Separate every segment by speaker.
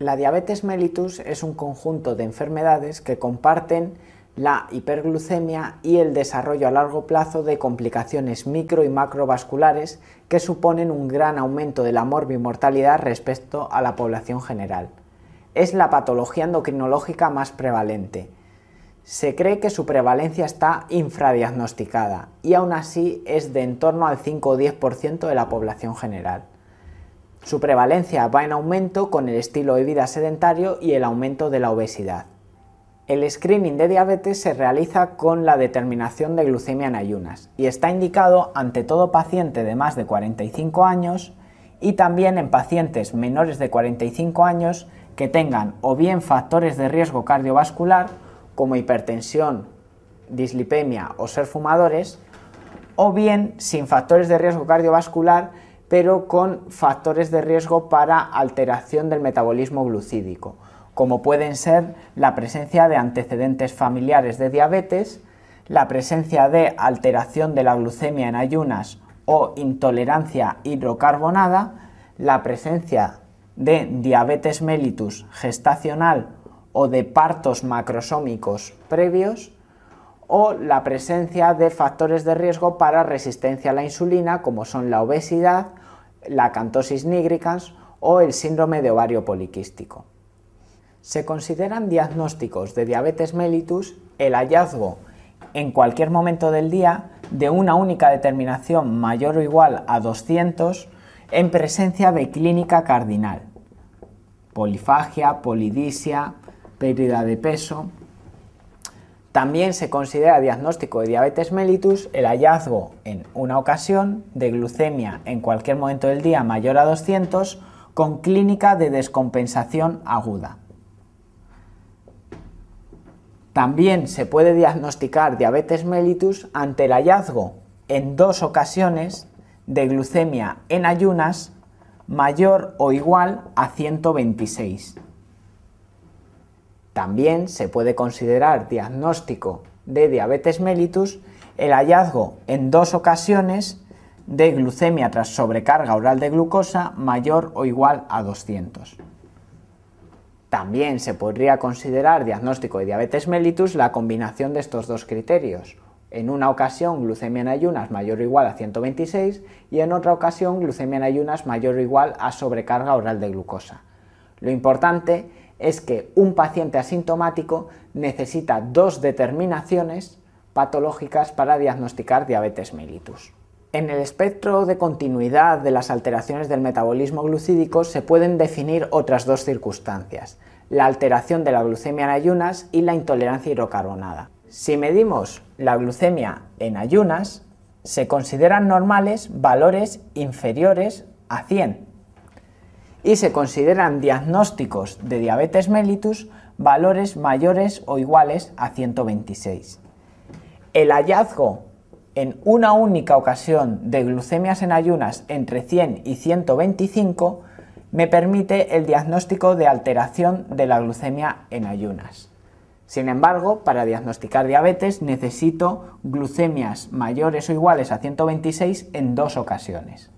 Speaker 1: La diabetes mellitus es un conjunto de enfermedades que comparten la hiperglucemia y el desarrollo a largo plazo de complicaciones micro y macrovasculares que suponen un gran aumento de la morbimortalidad respecto a la población general. Es la patología endocrinológica más prevalente. Se cree que su prevalencia está infradiagnosticada y aún así es de en torno al 5 o 10% de la población general. Su prevalencia va en aumento con el estilo de vida sedentario y el aumento de la obesidad. El screening de diabetes se realiza con la determinación de glucemia en ayunas y está indicado ante todo paciente de más de 45 años y también en pacientes menores de 45 años que tengan o bien factores de riesgo cardiovascular como hipertensión, dislipemia o ser fumadores, o bien sin factores de riesgo cardiovascular pero con factores de riesgo para alteración del metabolismo glucídico, como pueden ser la presencia de antecedentes familiares de diabetes, la presencia de alteración de la glucemia en ayunas o intolerancia hidrocarbonada, la presencia de diabetes mellitus gestacional o de partos macrosómicos previos, o la presencia de factores de riesgo para resistencia a la insulina como son la obesidad, la acantosis nigricans o el síndrome de ovario poliquístico. Se consideran diagnósticos de diabetes mellitus el hallazgo en cualquier momento del día de una única determinación mayor o igual a 200 en presencia de clínica cardinal, polifagia, polidisia, pérdida de peso. También se considera diagnóstico de diabetes mellitus el hallazgo en una ocasión de glucemia en cualquier momento del día mayor a 200 con clínica de descompensación aguda. También se puede diagnosticar diabetes mellitus ante el hallazgo en 2 ocasiones de glucemia en ayunas mayor o igual a 126. También se puede considerar diagnóstico de diabetes mellitus el hallazgo en 2 ocasiones de glucemia tras sobrecarga oral de glucosa mayor o igual a 200. También se podría considerar diagnóstico de diabetes mellitus la combinación de estos 2 criterios. En una ocasión glucemia en ayunas mayor o igual a 126 y en otra ocasión glucemia en ayunas mayor o igual a sobrecarga oral de glucosa. Lo importante es que un paciente asintomático necesita 2 determinaciones patológicas para diagnosticar diabetes mellitus. En el espectro de continuidad de las alteraciones del metabolismo glucídico se pueden definir otras 2 circunstancias, la alteración de la glucemia en ayunas y la intolerancia hidrocarbonada. Si medimos la glucemia en ayunas, se consideran normales valores inferiores a 100 y se consideran diagnósticos de diabetes mellitus valores mayores o iguales a 126. El hallazgo en una única ocasión de glucemias en ayunas entre 100 y 125 me permite el diagnóstico de alteración de la glucemia en ayunas. Sin embargo, para diagnosticar diabetes necesito glucemias mayores o iguales a 126 en 2 ocasiones.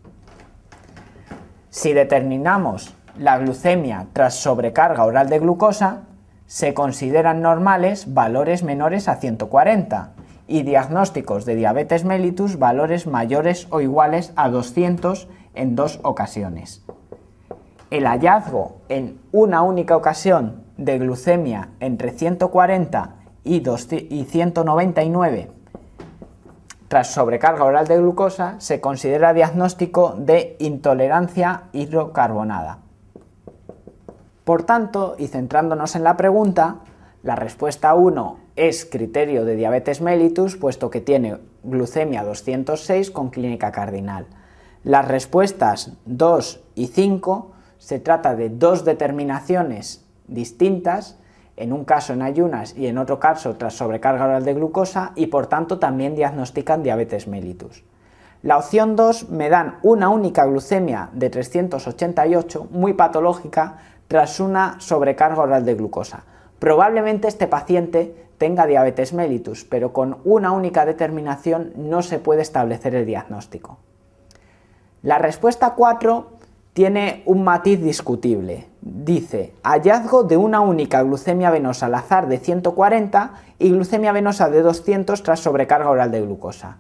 Speaker 1: Si determinamos la glucemia tras sobrecarga oral de glucosa, se consideran normales valores menores a 140 y diagnósticos de diabetes mellitus valores mayores o iguales a 200 en 2 ocasiones. El hallazgo en una única ocasión de glucemia entre 140 y 199 tras sobrecarga oral de glucosa se considera diagnóstico de intolerancia hidrocarbonada. Por tanto, y centrándonos en la pregunta, la respuesta 1 es criterio de diabetes mellitus, puesto que tiene glucemia 206 con clínica cardinal. Las respuestas 2 y 5 se trata de 2 determinaciones distintas, en un caso en ayunas y en otro caso tras sobrecarga oral de glucosa y por tanto también diagnostican diabetes mellitus. La opción 2 me dan una única glucemia de 388 muy patológica tras una sobrecarga oral de glucosa. Probablemente este paciente tenga diabetes mellitus, pero con una única determinación no se puede establecer el diagnóstico. La respuesta 4 tiene un matiz discutible. Dice, hallazgo de una única glucemia venosa al azar de 140 y glucemia venosa de 200 tras sobrecarga oral de glucosa.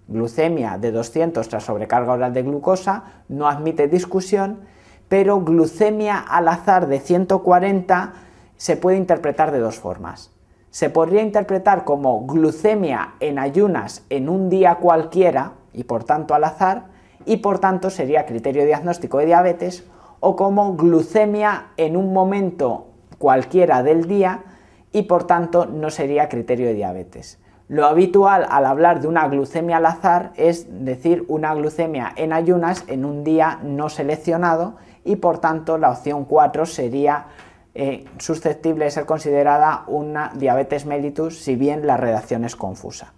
Speaker 1: Glucemia de 200 tras sobrecarga oral de glucosa no admite discusión, pero glucemia al azar de 140 se puede interpretar de dos formas. Se podría interpretar como glucemia en ayunas en un día cualquiera y por tanto al azar, y por tanto sería criterio diagnóstico de diabetes, o como glucemia en un momento cualquiera del día y por tanto no sería criterio de diabetes. Lo habitual al hablar de una glucemia al azar es decir una glucemia en ayunas en un día no seleccionado y por tanto la opción 4 sería susceptible de ser considerada una diabetes mellitus, si bien la redacción es confusa.